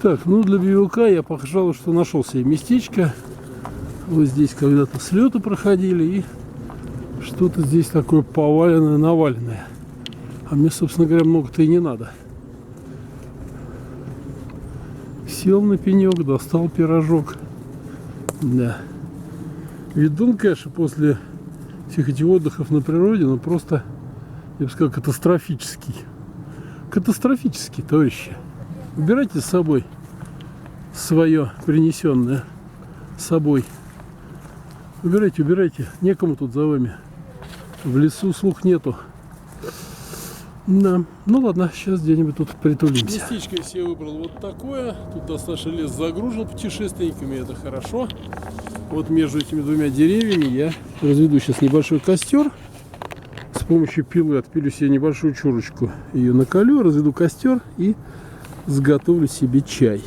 Так, ну для бивака я, пожалуй, что нашел себе местечко. Вот здесь когда-то слеты проходили, и что-то здесь такое поваленное, наваленное. А мне, собственно говоря, много-то и не надо. Сел на пенек, достал пирожок. Да. Видун, конечно, после всех этих отдыхов на природе, ну просто, я бы сказал, катастрофический. Катастрофический, товарищи. Убирайте с собой свое принесенное с собой. Убирайте, убирайте. Некому тут за вами. В лесу слух нету. Да. Ну ладно, сейчас где-нибудь тут притулимся. Местечко я себе выбрал вот такое. Тут достаточно лес загружен путешественниками, это хорошо. Вот между этими двумя деревьями я разведу сейчас небольшой костер. С помощью пилы отпилю себе небольшую чурочку. Ее наколю, разведу костер и сготовлю себе чай.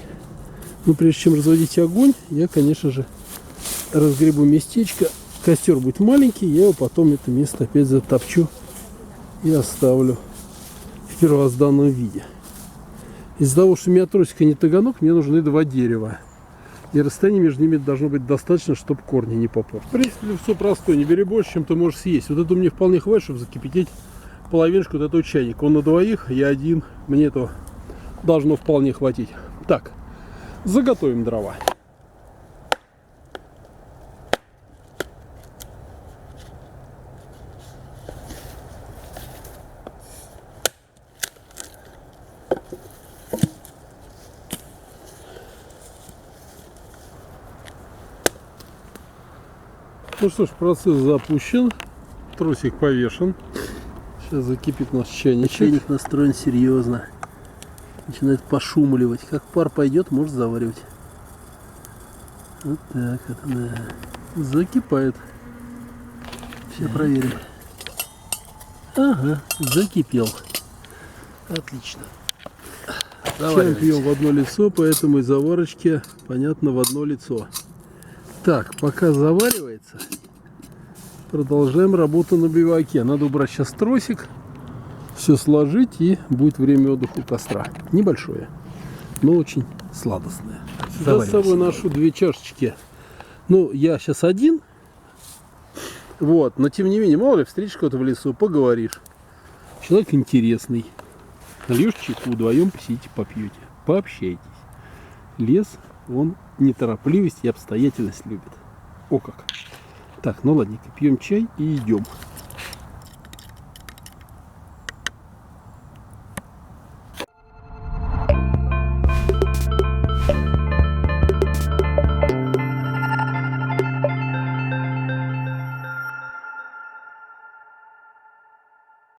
Но прежде чем разводить огонь, я, конечно же, разгребу местечко. Костер будет маленький, я его потом это место опять затопчу и оставлю в первозданном виде. Из-за того, что у меня тросика не таганок, мне нужны два дерева. И расстояние между ними должно быть достаточно, чтобы корни не попортить. В принципе, все простое. Не бери больше, чем ты можешь съесть. Вот это мне вполне хватит, чтобы закипятить половинку вот этого чайника. Он на двоих, я один. Мне этого должно вполне хватить. Так, заготовим дрова. Ну что ж, процесс запущен. Тросик повешен. Сейчас закипит наш чайничек. Чайник настроен серьезно. Начинает пошумливать. Как пар пойдет, может заваривать. Вот так это, да. Закипает. Все проверим. Ага, закипел. Отлично. Чай пьем в одно лицо, поэтому и заварочки, понятно, в одно лицо. Так, пока заваривается, продолжаем работу на биваке. Надо убрать сейчас тросик, все сложить, и будет время отдыха у костра. Небольшое, но очень сладостное. Я с собой ношу две чашечки. Ну, я сейчас один. Вот, но тем не менее, мало ли, встретишь кого-то в лесу, поговоришь. Человек интересный. Нальешь чайку, вдвоем посидите, попьете, пообщайтесь. Лес, он неторопливость и обстоятельность любит. О как. Так, ну ладненько, пьем чай и идем.